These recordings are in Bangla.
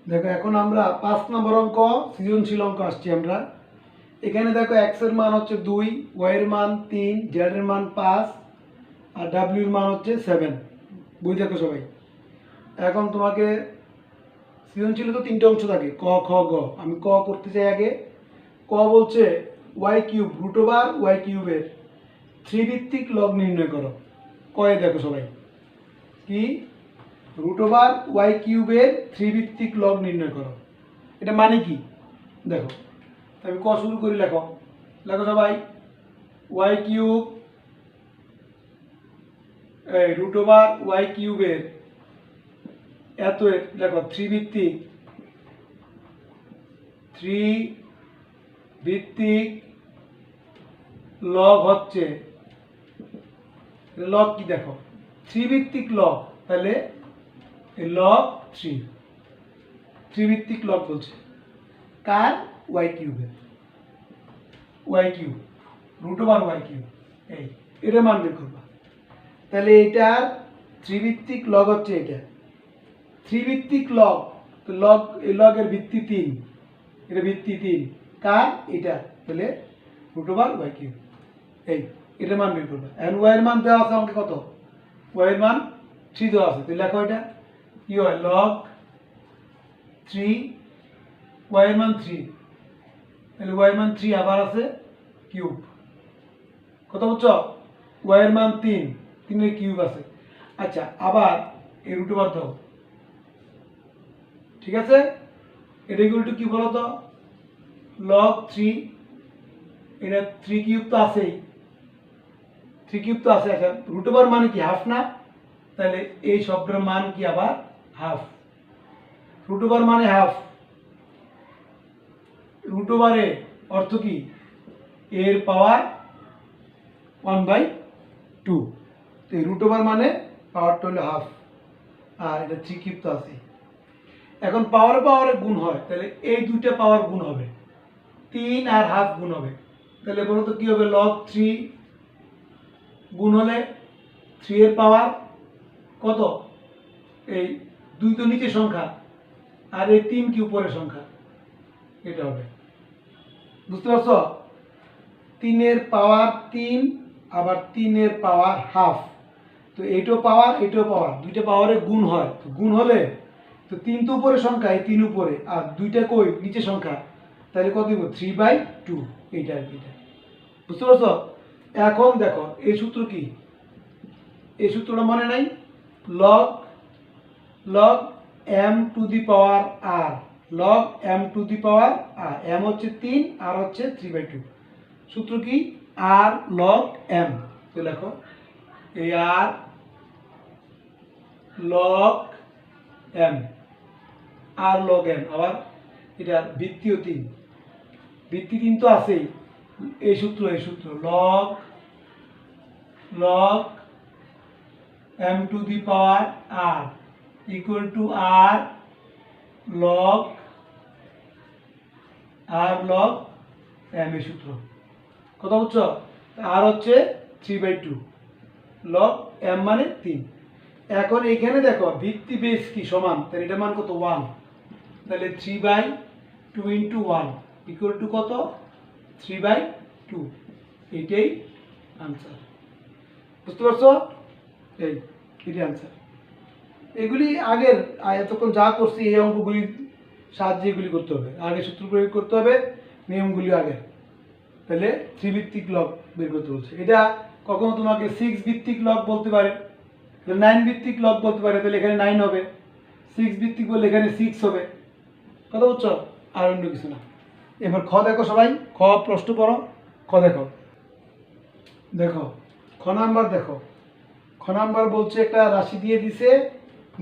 দেখো এখন আমরা 5 নম্বর অঙ্ক সৃজনশীল অঙ্ক আসছি আমরা। এখানে দেখো x এর মান হচ্ছে 2, y এর মান 3, z এর মান 5 আর w এর মান হচ্ছে 7। বুঝ দেখো সবাই। এখন তোমাকে সৃজনশীলে তো 3টে অংশ থাকে, ক খ গ। আমি ক করতে চাই আগে। ক বলছে y কিউব √y কিউবের 3 ভিত্তিক লব নির্ণয় করো। কয়ে দেখো সবাই কি √y কিউবের 3 ভিত্তিক লব নির্ণয় করো। এটা মানে কি দেখো, আমি ক শুরু করি। লেখো লেখো সবাই, y কিউব √y কিউবের এত লেখো 3 ভিত্তিক লব হচ্ছে লব কি দেখো 3 ভিত্তিক লব, তাহলে লব 3 ভিত্তিক লব বলছে কার y কিউবের, y কিউব √y কিউব এই এটা মান বের করবা। তাহলে এটার 3 ভিত্তিক লব হচ্ছে এটা 3 ভিত্তিক লব, তো লগ এই লগের ভিত্তি 3, এটা ভিত্তি 3 কার এটা, তাহলে √y কিউব এই এটা মান বের করবা। এখন y এর মান দেওয়া আছে আমাকে কত, y এর মান 3 দেওয়া আছে, তো লেখো এটা কি হয় log 3, y এর মান 3, তাহলে y এর মান 3 আবার আছে কিউব, কত বুঝছো, y এর মান 3, 3 এর কিউব আছে। আচ্ছা আবার এই √y দাও, ঠিক আছে। এটা ইকুয়াল টু কি বলো তো log 3, এটা 3 কিউব তো আছেই, 3 কিউব তো আছে। আচ্ছা √y মানে কি হাফ না, তাহলে এই শব্দের মান কি আবার হাফ, √y মানে হাফ, √y এর অর্থ কি এর পাওয়ার 1/2, তো এই √y মানে পাওয়ারটা হলো হাফ, আর এটা 3 কিউব তো আছে। এখন পাওয়ারে গুণ হয়, তাহলে এই দুইটা পাওয়ার গুণ হবে, 3 আর হাফ গুণ হবে, তাহলে বলো তো কি হবে log 3 গুণ হলে 3 এর পাওয়ার কত, এই 2 তো নিচে সংখ্যা আর এই 3 কি উপরের সংখ্যা, এটা হবে। বুঝতে পারছো, 3 এর পাওয়ার 3 আবার 3 এর পাওয়ার হাফ, তো এইটাও পাওয়ার এটাও পাওয়ার, দুইটা পাওয়ারে গুণ হয়, তো গুণ হলে তো 3 তো উপরে সংখ্যা, এই 3 উপরে আর দুইটা কই নিচে সংখ্যা, তাহলে কত দিব 3/2, এইটা আর কি এটা। বুঝতে পারছো। এখন দেখো এই সূত্র কি, এই সূত্রটা মনে নাই, log m two the power r, log m two the power r, m হচ্ছে 3 আর হচ্ছে 3/2, সূত্র কি r log m, তো লেখো এই r log m, r log m, আবার এটা ভিত্তিও 3, ভিত্তি 3 তো আছেই, এই সূত্র log m two the power r equal to r log m, এই সূত্র কথা বুঝছো। আর হচ্ছে 3/2, log m মানে 3। এখন এখানে দেখো ভিত্তি বেস কি সমান, তাহলে এটা মান কত 1, তাহলে 3/2 ইন্টু 1 ইকুয়াল টু কত 3/2, এইটাই আনসার। বুঝতে পারছো, এটাই আনসার। এগুলি আগের এতক্ষণ যা করছি এই অঙ্কগুলির সাহায্যে এগুলি করতে হবে, আগে সূত্র প্রয়োগ করতে হবে, নিয়মগুলি আগে, তাহলে 3 ভিত্তিক লব বের করতে বলছে। এটা কখনো তোমাকে 6 ভিত্তিক লব বলতে পারে, 9 ভিত্তিক লব বলতে পারে, তাহলে এখানে 9 হবে, 6 ভিত্তিক বললে এখানে 6 হবে, কথা বুঝছো, আর অন্য কিছু না। এবার খ দেখো সবাই, খ প্রশ্ন পড়ো, খ দেখো খ নাম্বার দেখো, খ নাম্বার বলছে একটা রাশি দিয়ে দিছে,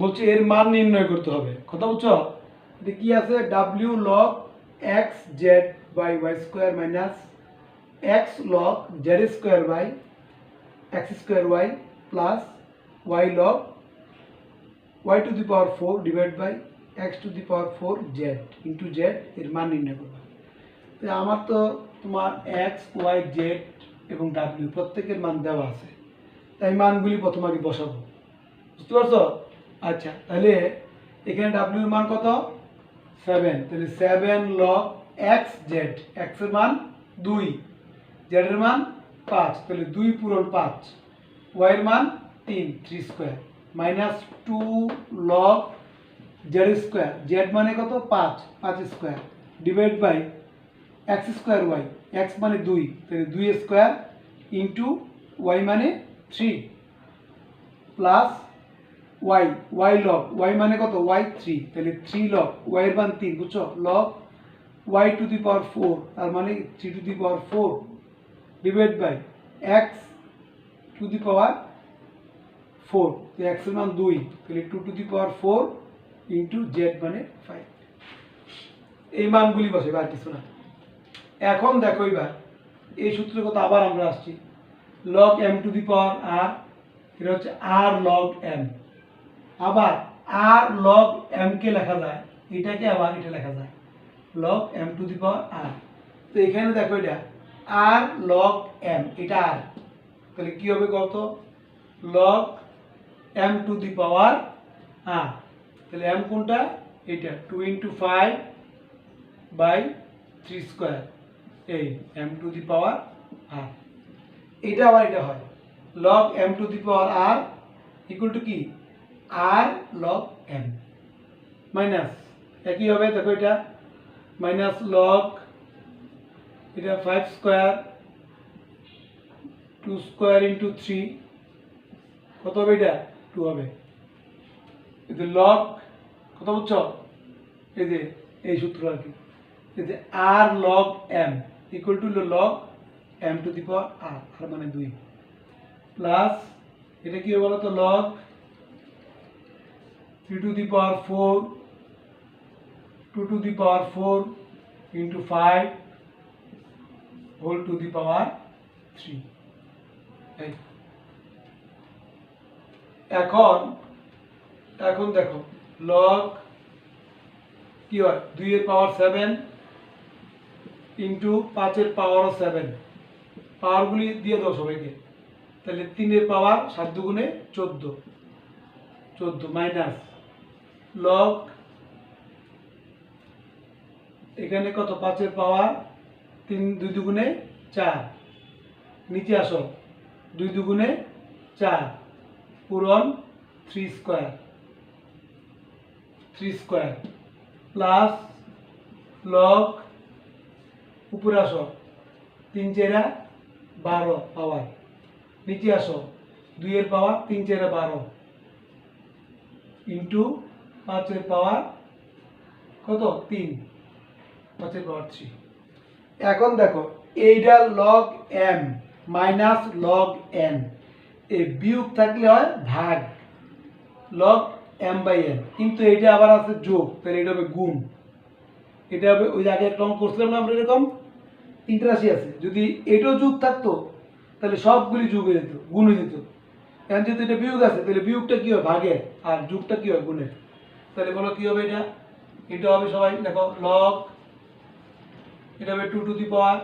বলছে এর মান নির্ণয় করতে হবে, কথা বুঝছো। এটা কি আছে w log x z by y square minus x log z square by x square y plus y log y to the power 4 divided by x to the power 4 z into z এর মান নির্ণয় করবে। তো আমার তো তোমার x y z এবং w প্রত্যেকের মান দেওয়া আছে, তাই মানগুলি প্রথম আগে বসাবো। বুঝতে পারছো। আচ্ছা তাহলে এখানে w এর মান কত 7, তাহলে 7 log x z, x এর মান 2, z এর মান 5, তাহলে 2 পূরণ 5, y এর মান 3, 3 square minus 2 log z square, z মানে কত 5, 5 square divide by x square y, x মানে 2, তাহলে 2 স্কয়ার ইনটু y মানে 3 plus y, y log y মানে কত y 3, তাহলে 3 log y এর মান 3, বুঝছো, log y to the power 4, তার মানে 3 to the power 4 divide by x to the power 4, তো x এর মান 2, তাহলে 2 to the power 4 into z মানে 5। এই মানগুলি বসে, আর কিছু না। এখন দেখো এবার এই সূত্রের কথা আবার আমরা আসছি, log m two the power r, এটা হচ্ছে r log m, আবার r log m কে লেখা যায়, এটাকে আবার এটা লেখা যায় log m two the power r। তো এখানে দেখো এটা r log m, এটা r, তাহলে কি হবে কত, log m two the power r, তাহলে m কোনটা, এটা 2 ইনটু 5 বাই 3 স্কয়ার, এই m two the power r, এটা আবার এটা হয় log m two the power r equal to কি r log m মাইনাস, একই হবে দেখো এটা মাইনাস log, এটা 5 স্কয়ার 2 স্কয়ার ইনটু 3, কত হবে এটা 2 হবে, এই log কত বুঝছো, এই যে এই সূত্র আর কি, এই যে r log m equal to log m two the power r, আর মানে 2 প্লাস এটা কি হবে বলো তো, log 3 to the power 4 2 to the power 4 into 5 whole to the power 3। এখন এখন দেখো log কি হয়, 2 এর পাওয়ার 7 ইনটু 5 এর পাওয়ারও 7, পাওয়ারগুলি দিয়ে দাও সবাইকে, তাহলে 3 এর পাওয়ার 7 দুগুণে 14, 14 মাইনাস log, এখানে কত 5 এর পাওয়ার 3, 2 দুগুণে 4, নিচে আসো 2 দুগুণে 4 পূরণ 3 স্কয়ার, 3 স্কয়ার প্লাস log, উপরে আসো 3 4 12 পাওয়ার, নিচে আসো 2 এর পাওয়ার 3 4 12 ইনটু 5 এর পাওয়ার কত 3, 5 এর পাওয়ার 3। এখন দেখো এইটা log m minus log n, এই বিয়োগ থাকলে হয় ভাগ log m বাই n, কিন্তু এটা আবার আছে যোগ, তাহলে এটা হবে গুণ, এটা হবে ওই আগে একটা অঙ্ক করছিলাম না আমরা এরকম 3টা রাশি আছে, যদি এটাও যোগ থাকতো তাহলে সবগুলি যোগ হয়ে যেত, গুণ হয়ে যেত, এখন যেহেতু এটা বিয়োগ আছে তাহলে বিয়োগটা কি হয় ভাগের, আর যোগটা কি হয় গুণের, তাহলে বলো কি হবে এটা, এটা হবে সবাই দেখো log, এটা হবে 2 to the power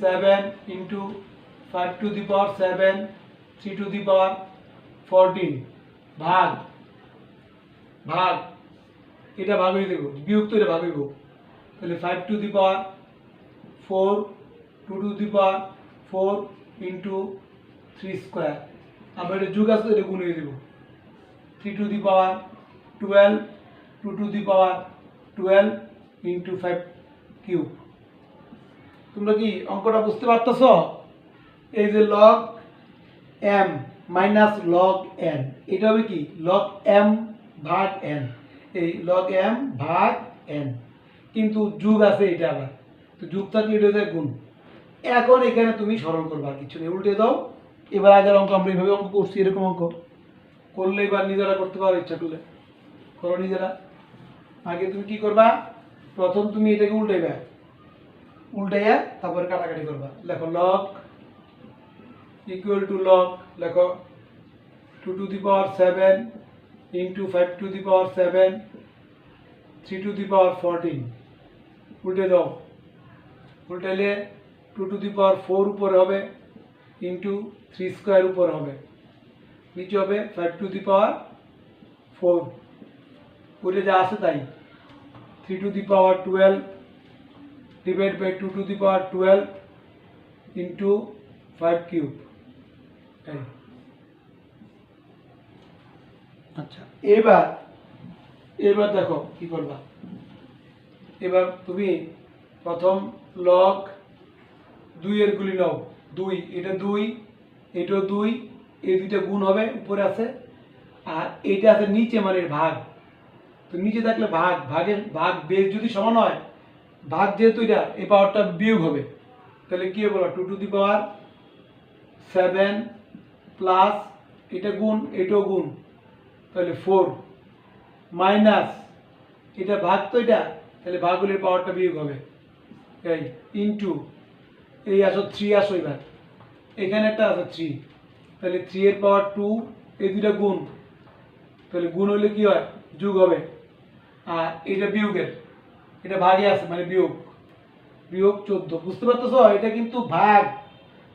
7 into 5 to the power 7 3 to the power 14 ভাগ, ভাগ এটা ভাগ হয়ে দেবো, বিয়োগ তো এটা ভাগ হইব, তাহলে 5 to the power 4 2 to the power 4 into 3 square, আবার এটা যোগ আছে এটা গুণ হয়ে দেব, 3 to the power 12 2 to the power 12 into 5 cube. তোমরা কি অঙ্কটা বুঝতে পারতেছো, এই যে log m minus log n, এটা হবে কি log m ভাগ n, এই log m ভাগ n, কিন্তু যোগ আছে এটা আবার, তো যোগ থাকলে এটা হয়ে যায় গুণ। এখন এখানে তুমি সরল করবা, কিছু নেই, উল্টে দাও, এবার আগের অঙ্ক আমরা এইভাবে অঙ্ক করছি, এরকম অঙ্ক করলে এবার নিজেরা করতে পারো, ইচ্ছা করলে করো নিজেরা। আগে তুমি কি করবা, প্রথম তুমি এটাকে উল্টাইবা, উল্টাইয়া তারপরে কাটাকাটি করবা, লেখো log ইকুয়াল টু log, লেখো 2 to the power 7 into 5 to the power 7 3 to the power 14, উল্টে দাও, উল্টাইলে 2 টু দি পাওয়ার 4 উপরে হবে ইনটু 3 স্কয়ার উপরে হবে, নিচে হবে 5 টু দি পাওয়ার 4, উপরে যা আছে তাই 3 to the power 12 divided by 2 to the power 12 into 5 cube। আচ্ছা, এবার এবার দেখো কি করবা। এবার তুমি প্রথম লগ 2 এর গুলি নাও, 2 এটা 2 এটাও 2, এই দুইটা গুণ হবে উপরে আছে, আর এটা আছে নিচে মানে ভাগ। তো নিচে থাকলে ভাগ, ভাগের ভাগ বেস যদি সমান হয়, ভাগ যেহেতু এটা এই পাওয়ারটা বিয়োগ হবে, তাহলে কি হবে 2 টু দি পাওয়ার 7 প্লাস এটা গুণ এটাও গুণ, তাহলে 4 মাইনাস এটা ভাগ, তো এটা তাহলে ভাগগুলির পাওয়ারটা বিয়োগ হবে, এই ইনটু এই আসো 3 আসো, এবার এখানে একটা আছে 3, তাহলে 3 এর পাওয়ার 2, এই দুইটা গুণ, তাহলে গুণ হলে কি হয় যোগ হবে, আর এটা বিয়োগের, এটা ভাগে আছে মানে বিয়োগ, বিয়োগ 14। বুঝতে পারতেছো এটা কিন্তু ভাগ,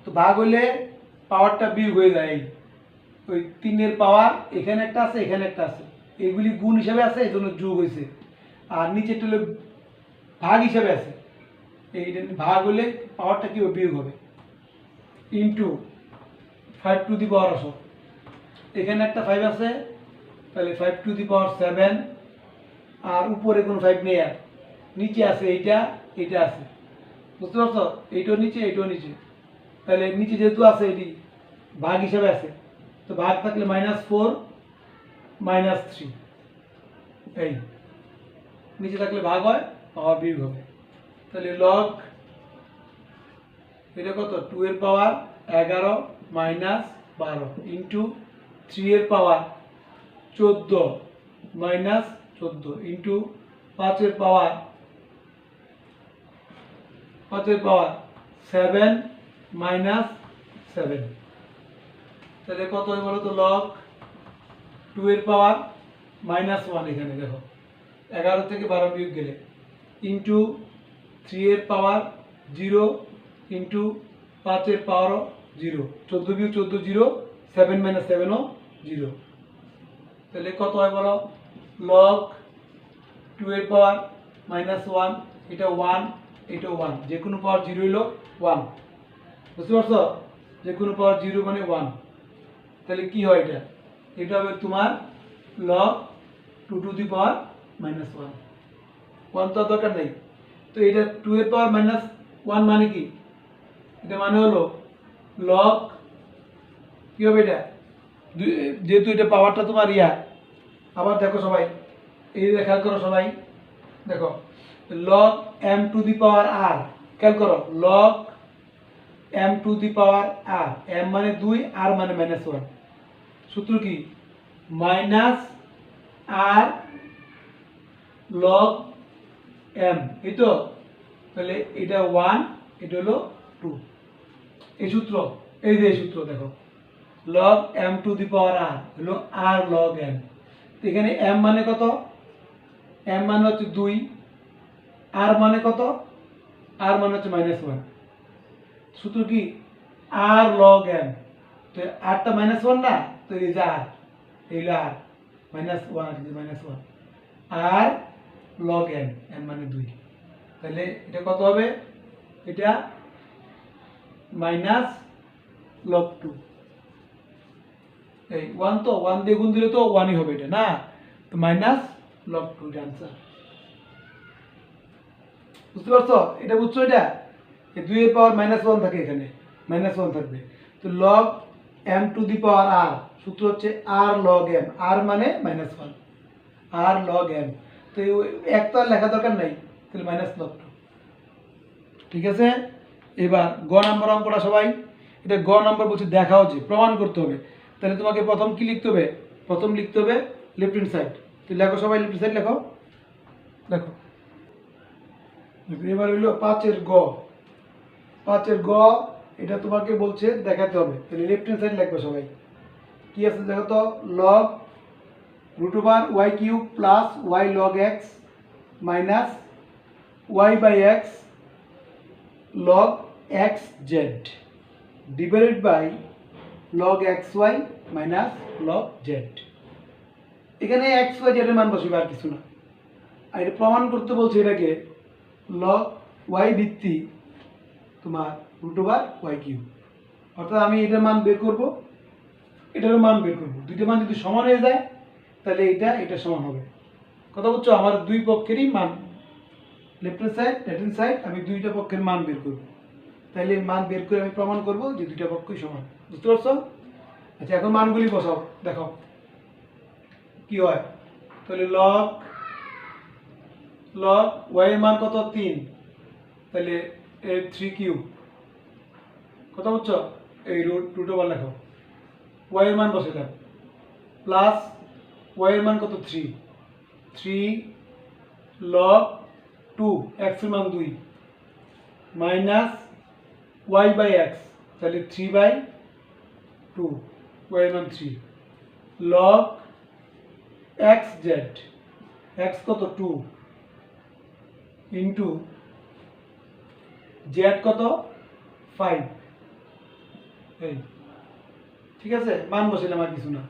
তো ভাগ হইলে পাওয়ারটা বিয়োগ হয়ে যায়। ওই 3 এর পাওয়ার এখানে একটা আছে এখানে একটা আছে, এগুলি গুণ হিসাবে আছে এই জন্য যোগ হয়েছে, আর নিচেটা হলো ভাগ হিসাবে আছে, এইটা ভাগ হলে পাওয়ারটা কি হবে বিয়োগ হবে, ইন্টু 5 টু দি পাওয়ার আসো, এখানে একটা 5 আছে, তাহলে 5 টু দি পাওয়ার 7, আর উপরে কোনো 5 নেই, আর নিচে আছে এইটা এটা আছে। বুঝতে পারছো এইটাও নিচে এইটাও নিচে, তাহলে নিচে যেহেতু আছে এটি ভাগ হিসাবে আছে, তো ভাগ থাকলে -4 -3, এই নিচে থাকলে ভাগ হয় পাওয়ার বিয়োগ হবে, তাহলে লগ এটা কত 2 এর পাওয়ার 11 মাইনাস 12 ইন্টু 3 এর পাওয়ার 14 মাইনাস 14 ইন্টু 5 এর পাওয়ার 7 মাইনাস 7, তাহলে কত হয় বলো তো, লগ 2 এর পাওয়ার -1, এখানে দেখো 11 থেকে 12 বিয়োগ গেলে, ইন্টু 3 এর পাওয়ার 0 ইন্টু 5 এর পাওয়ারও 0, 14 বিয়োগ 14 0, 7 মাইনাস 7 ও 0, তাহলে কত হয় বলো, লগ 2 এর পাওয়ার -1, এটা 1 এটা 1, যে কোনো পাওয়ার 0 হইল 1। বুঝতে পারছো যে কোনো পাওয়ার 0 মানে 1, তাহলে কি হয় এটা, এটা হবে তোমার লগ 2 টু দি পাওয়ার -1, 1 তো দরকার নেই, তো এটা 2 এর পাওয়ার -1 মানে কি, এটা মানে হলো লগ কি হবে এটা, যেহেতু এটা পাওয়ারটা তোমার ইয়া, আবার দেখো সবাই এই খেয়াল করো সবাই, দেখো log m two the power r, খেয়াল করো log m two the power r, m মানে 2 r মানে -1, সূত্র কি মাইনাস r লগ m, এই তো, তাহলে এটা 1 এটা হলো 2, এই সূত্র, এই যে সূত্র দেখো log m two the power r হলো r লগ m, এখানে m মানে কত, m মানে হচ্ছে 2, r মানে কত, r মানে হচ্ছে -1, সূত্র কি r লগ m, তো r টা -1 না, তো এই যে r এই হলো r -1 r log m, m মানে 2, তাহলে এটা কত হবে, এটা মাইনাস লগ 2, এই 1 তো 1 দিয়ে গুণ দিলে তো 1ই হবে এটা না, তো মাইনাস লগ 2 এর आंसर। বুঝতে পারছো এটা, বুঝছো এটা, এই 2 এর পাওয়ার -1 থাকে, এখানে -1 থাকবে, তো log m two the power r, সূত্র হচ্ছে r লগ m, r মানে -1 r লগ m, তো এক তো আর লেখা দরকার নাই, তাহলে -লগ 2, ঠিক আছে। এবার গ নাম্বার অঙ্কটা সবাই, এটা গ নাম্বার বলছে দেখাও যে প্রমাণ করতে হবে, তাহলে তোমাকে প্রথম কি লিখতে হবে, প্রথম লিখতে হবে লেফট হ্যান্ড সাইড, তো লেখো সবাই লেফট সাইড লেখো, দেখো এবার হইলো 5 এর গ, 5 এর গ, এটা তোমাকে বলছে দেখাতে হবে, তাহলে লেফট হ্যান্ড সাইড লিখবে সবাই, কি আছে দেখো তো, log √y cube plus y log x মাইনাস y বাই x log x z divided by log xy minus log z, এখানে x y z এর মান বসিবে আর কিছু না, আর এটা প্রমাণ করতে বলছে এটাকে লগ ওয়াই ভিত্তি তোমার √y³। অর্থাৎ আমি এটার মান বের করব, এটারও মান বের করব, দুইটা মান যদি সমান হয়ে যায় তাহলে এটা সমান হবে। কথা বুঝছো? আমার দুই পক্ষেরই মান, left hand side right hand side, আমি দুইটা পক্ষের মান বের করব। তাহলে মান বের করে আমি প্রমাণ করব যে দুইটা পক্ষই সমান। বুঝতে পারছো? আচ্ছা, এখন মানগুলি বসাও, দেখো কি হয়। তাহলে লগ ওয়াই এর মান কত? 3, তাহলে 3³ কথা বুঝছো? এই √2 লেখো, ওয়াই এর মান বসে দাও, প্লাস ওয়াই এর মান কত? 3 log 2 x এর মান 2 মাইনাস y/x, তাহলে 3/2 y এর মান 3 log xz, x কত? 2 ইন্টু z কত? 5। এই ঠিক আছে, মান বসাইলাম, আর কিছু না।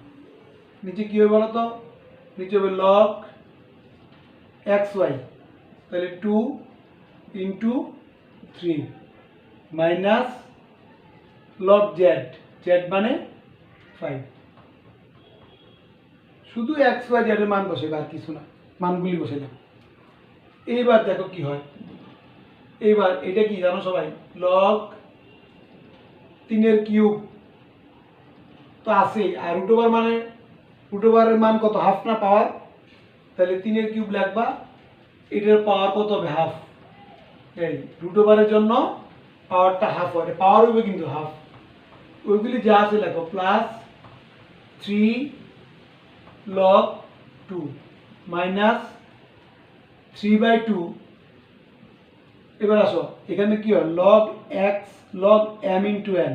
নিচে কি হবে বলো তো? নিচে হবে log xy, তাহলে 2 into 3 minus log z, z মানে 5। শুধু xy z এর মান বসাইবে, আর কিছু না, মানগুলি বসাইলাম। এইবার দেখো কি হয়। এইবার এটা কি জানো সবাই? log 3³ তো আছেই, আর √ওভার মানে √ওভারের মান কত? হাফ না পাওয়ার? তাহলে 3³ লিখবা, এটার পাওয়ার কত হবে? হাফ। এই √ওভারের জন্য পাওয়ারটা হাফ হয়, পাওয়ার হবে কিন্তু হাফ। ওইগুলি যা আছে লেখো, প্লাস 3 log 2 মাইনাস 3/2। এবার আসো, এখানে কি হয়? log x log m into n,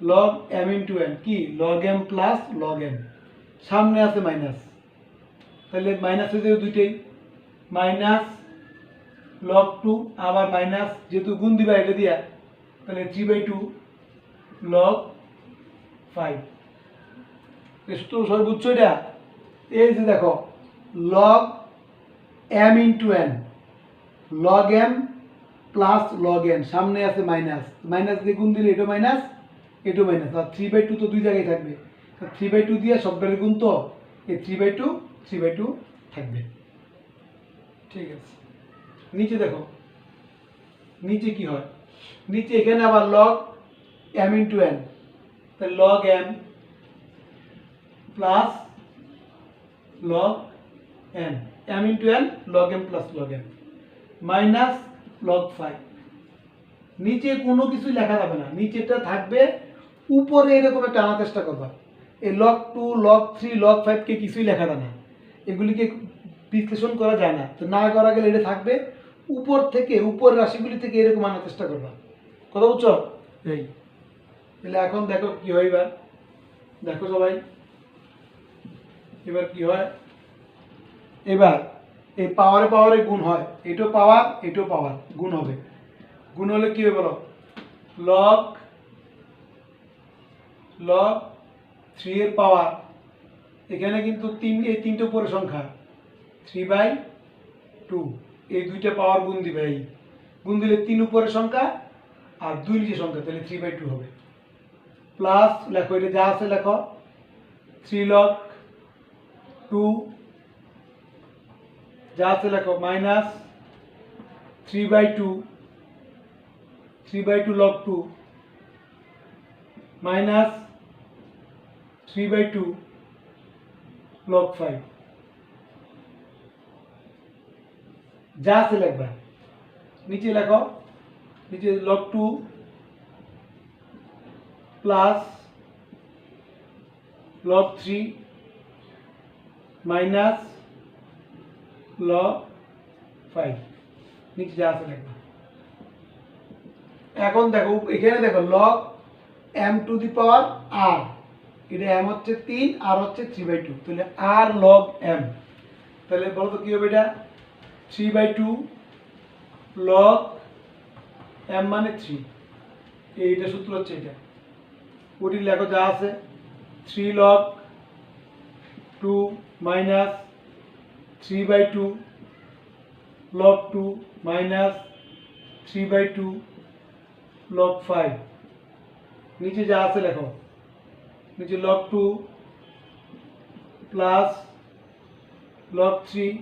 log m into n কি? log m plus log n, সামনে আছে মাইনাস, তাহলে মাইনাস হয়ে যাবে দুইটাই, মাইনাস log 2 আবার মাইনাস, যেহেতু গুণ দিবা এটা দিয়া, তাহলে 3/2 log 5। তো সবাই বুঝছো এটা? এই যে দেখো log m into n, log m plus log n, সামনে আছে মাইনাস, মাইনাস দিয়ে গুণ দিলে এটা মাইনাস, এটা মাইনাস, আর 3/2 তো দুই জায়গায় থাকবে, 3/2 দিয়ে সবগুলোর গুণ, তো এই 3/2 থাকবে। ঠিক আছে, নিচে দেখো, নিচে কি হয়? নিচে এখানে আবার log m ইন্টু n, তাহলে log m plus log n, m into n log m plus log n minus log 5। নিচে কোনো কিছু লেখা যাবে না, নিচেটা থাকবে, উপরে এরকম একটা আনার চেষ্টা করবা। এই log 2 log 3 log 5 কে কিছুই লেখা যায় না, এগুলিকে বিশ্লেষণ করা যায় না। তো না করা গেলে এটা থাকবে, উপর থেকে উপরের রাশিগুলি থেকে এরকম আনার চেষ্টা করবা। কথা বুঝছো? এই তাহলে এখন দেখো কি হয়। এবার দেখো সবাই, এবার কি হয়? এবার এই পাওয়ারে পাওয়ারে গুণ হয়, এটাও পাওয়ার এটাও পাওয়ার, গুণ হবে। গুণ হলে কি হবে বলো? log 3 এর পাওয়ার, এখানে কিন্তু 3, এই তিনটে উপরে সংখ্যা, 3/2, এই দুইটা পাওয়ার গুণ দিবে। এই গুণ দিলে 3 উপরের সংখ্যা আর 2 নিচের সংখ্যা, তাহলে 3/2 হবে। প্লাস লেখো, এটা যা আছে লেখো, 3 log 2 যা আছে লেখো, মাইনাস 3/2 log 2 মাইনাস 3/2 log 5, যা আছে লিখবা। নিচে লেখো, নিচে log 2 plus log 3 minus log 5, নিচে যা আছে লিখবা। এখন দেখো এখানে দেখো log m two the power r, এটা m হচ্ছে 3 আর হচ্ছে 3/2, তাহলে r log m, তাহলে বলো তো কি হবে? এটা 3/2 log m মানে 3, এইটা সূত্র হচ্ছে এটা। ওটি লেখো যা আছে, 3 log 2 minus 3/2 log 2 minus 3/2 log 5 নিচে যা আছে লেখো নিচে log 2 plus log 3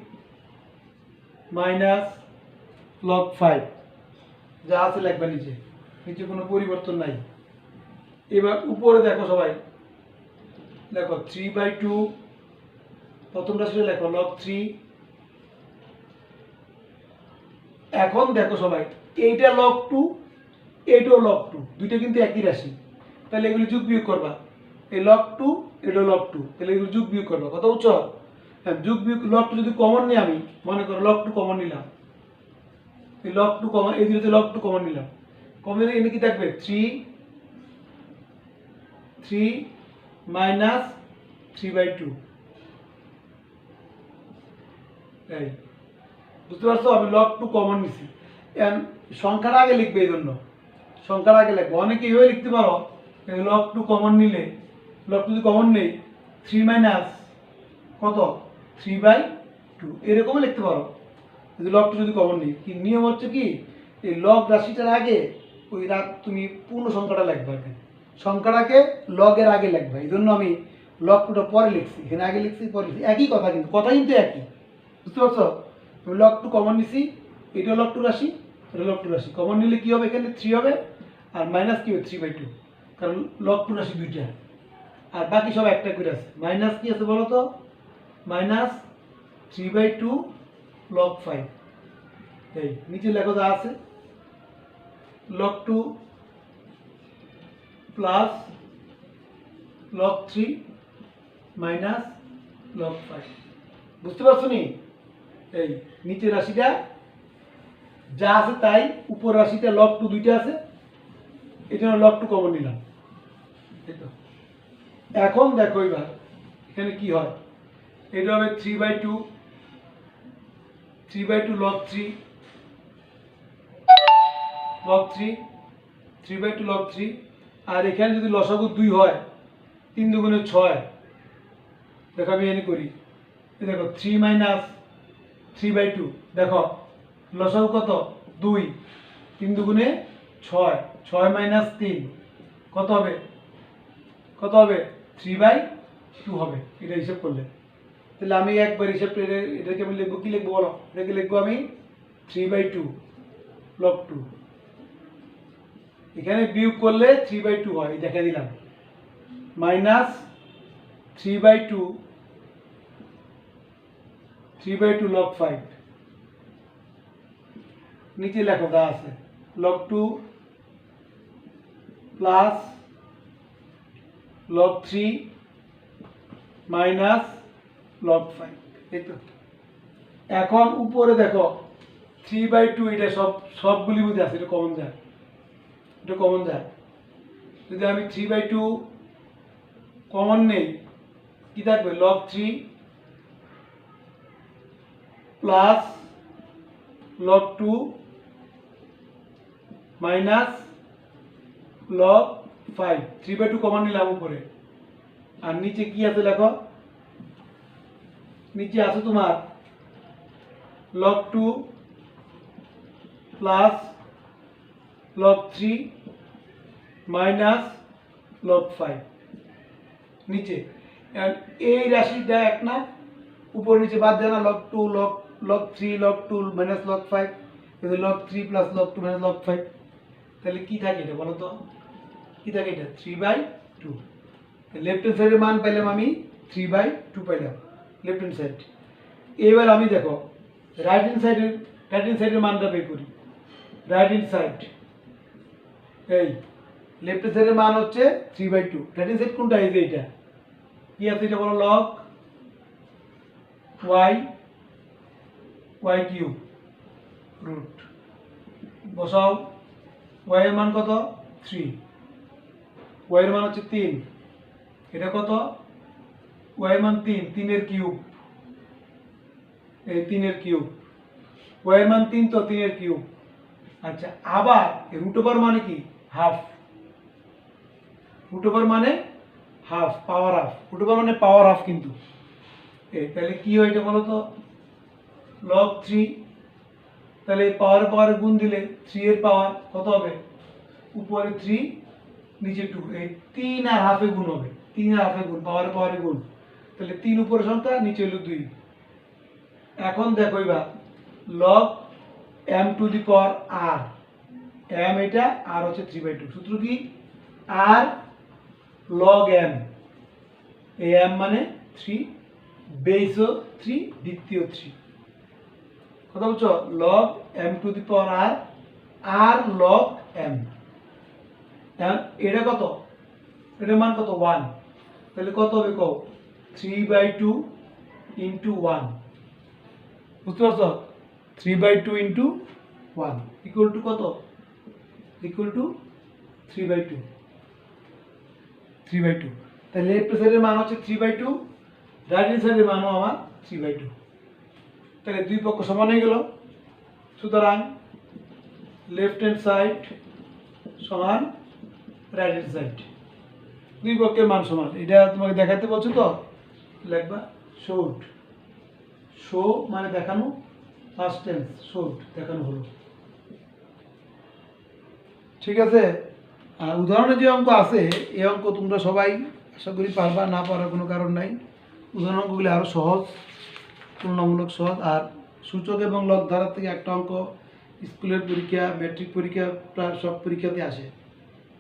minus log 5 যা আছে লিখবা নিচে নিচে কোনো পরিবর্তন নাই এবার উপরে দেখো সবাই দেখো 3/2 প্রথম রাশিটা লেখো log 3 এখন দেখো সবাই এইটা log 2 এইটাও log 2 দুইটা কিন্তু একই রাশি তাহলে এগুলো যোগ বিয়োগ করবা এই log 2 এটা log 2 তাহলে এগুলো যোগ বিয়োগ করবা কথা বুঝছো হ্যাঁ যোগ বিয়োগ log 2 যদি কমন নিই আমি মনে করো log 2 কমন নিলাম এই log 2 কমন এই দুটোতে log 2 কমন নিলাম কমন নিলে এখানে কি থাকবে 3 minus 3/2 এই বুঝতে পারছো আমি log 2 কমন নিছি এখন সংখ্যাটা আগে লিখবে এই জন্য সংখ্যাটা আগে লিখবো অনেকে এইভাবে লিখতে পারো log 2 কমন নিলে log 2 যদি কমন নেই 3 মাইনাস কত 3/2 এরকমও লিখতে পারো যদি log 2 যদি কমন নেই কি নিয়ম হচ্ছে কি এই log রাশিটার আগে ওই তুমি পূর্ণ সংখ্যাটা লিখবে সংখ্যাটাকে log এর আগে লিখবে এই জন্য আমি log 2টা পরে লিখছি এখানে আগে লিখছি পরে লিখছি একই কথা কিন্তু একই বুঝতে পারছো আমি log 2 কমন নিছি এটা log 2 রাশি এটা log 2 রাশি কমন নিলে কি হবে এখানে 3 হবে আর মাইনাস কি হবে 3/2 কারণ log 2 রাশি দুইটা আর বাকি সব একটা করে আছে মাইনাস কি আছে বলো তো মাইনাস 3/2 log 5 এই নিচে লেখা যা আছে log 2 plus log 3 minus log 5 বুঝতে পারছো নি এই নিচের রাশিটা যা আছে তাই উপর রাশিতে log 2 দুইটা আছে এই জন্য log 2 কমন নিলাম এখন দেখো এবার এখানে কি হয় এটা হবে 3/2 log 3 3/2 log 3 আর এখানে যদি লসাগু 2 হয় 3 দুগুণে 6 দেখো আমি এখানে করি দেখো 3 মাইনাস 3/2 দেখো লসাগু কত 2 3 দুগুণে 6 6 মাইনাস 3 কত হবে 3/2 হবে এটা হিসাব করলে তাহলে আমি একবার হিসাব এটাকে আমি লিখবো কি লিখবো বলো এটাকে লিখবো আমি 3/2 log 2 এখানে বিয়োগ করলে 3/2 হয় দেখা দিলাম মাইনাস 3/2 log 5 নিচে লেখো যা আছে log 2 plus log 3 minus log 5 এই তো এখন উপরে দেখো 3/2 এটা সবগুলির মধ্যে আছে এটা কমন যায় যদি আমি 3/2 কমন নেই কি থাকবে log 3 plus log 2 minus log 5 3/2 common নিলাম উপরে আর নিচে কি আছে দেখো নিচে আছে তোমার log 2 plus log 3 minus log 5 নিচে এই রাশিটা এক না উপর নিচে বাদ দেয় না log 2 log 3 log 2 minus log 5 কিন্তু log 3 plus log 2 minus log 5 তাহলে কি থাকে এটা বলো তো কি থাকে এটা 3/2 লেফট হ্যান্ড সাইডের মান পাইলাম আমি 3/2 পাইলাম লেফট হ্যান্ড সাইড এবার আমি দেখো রাইট হ্যান্ড সাইডের মানটা বের করি রাইট হ্যান্ড সাইড এই লেফট হ্যান্ড সাইডের মান হচ্ছে 3/2 রাইট হ্যান্ড সাইড কোনটা এই যে এটা কি আছে এটা বলো log y কিউব রুট বসাও y এর মান কত 3 y এর মান হচ্ছে 3 এটা কত y এর মান 3 এর কিউব এই 3 এর কিউব y এর মান 3 তো 3 এর কিউব আচ্ছা আবার রুট ওভার মানে কি হাফ রুট ওভার মানে half power half root over মানে পাওয়ার হাফ কিন্তু এই তাহলে কি হয় এটা বলো তো log 3 তাহলে পাওয়ারে পাওয়ারে গুণ দিলে 3 এর পাওয়ার কত হবে, উপরে 3 নিচে 2, এই 3 আর হাফে গুণ হবে, 3 আর হাফে গুণ, পাওয়ারে পাওয়ারে গুণ, তাহলে 3 উপরে সংখ্যা নিচে হলো 2। এখন দেখো এবার log m two the power r, m এটা আর হচ্ছে 3/2, সূত্র কি r log m, এই m মানে 3, বেসও 3, দ্বিতীয় 3, কথা বলছো, log m two the power r, r log m, এটা কত, এটার মান কত 1, তাহলে কত হবে কও 3/2 ইন্টু 1, বুঝতে পারছো, 3/2 ইন্টু 1 ইকুয়াল টু কত, ইকুয়াল টু 3/2, তাহলে লেফট সাইডের মান হচ্ছে 3/2, রাইট হ্যান্ড সাইডের মানও আমার 3/2, তাহলে দুই পক্ষ সমান হয়ে গেল। সুতরাং লেফট হ্যান্ড সাইড সমান রাইট হ্যান্ড সাইড, দুই পক্ষের মান সমান। এটা তোমাকে দেখাতে বলছো তো, লিখবা শোড, শো মানে দেখানো, ফার্স্ট টেন্স শোড দেখানো হলো, ঠিক আছে। আর উদাহরণে যে অঙ্ক আছে এই অঙ্ক তোমরা সবাই আশা করি পারবা, না পারার কোনো কারণ নাই। উদাহরণ অঙ্কগুলি আরও সহজ, তুলনামূলক সহজ। আর সূচক এবং লগ ধারার থেকে একটা অঙ্ক স্কুলের পরীক্ষা, ম্যাট্রিক পরীক্ষা, প্রায় সব পরীক্ষাতে আসে,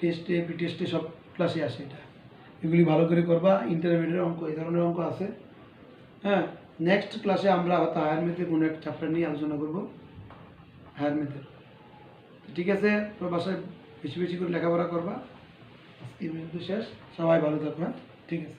টেস্টে বি টেস্টে সব ক্লাসে আসে। এটা এগুলি ভালো করে করবা। ইন্টারমিডিয়েট অঙ্ক এই ধরনের অঙ্ক আছে। হ্যাঁ, নেক্সট ক্লাসে আমরা হয়তো হায়ার ম্যাথের কোনো একটা চ্যাপ্টার নিয়ে আলোচনা করব, হায়ার ম্যাথের। ঠিক আছে, তো বাসায় বেশি বেশি করে লেখাপড়া করবা। আজকে শেষ, সবাই ভালো থাকবে। হ্যাঁ, ঠিক আছে।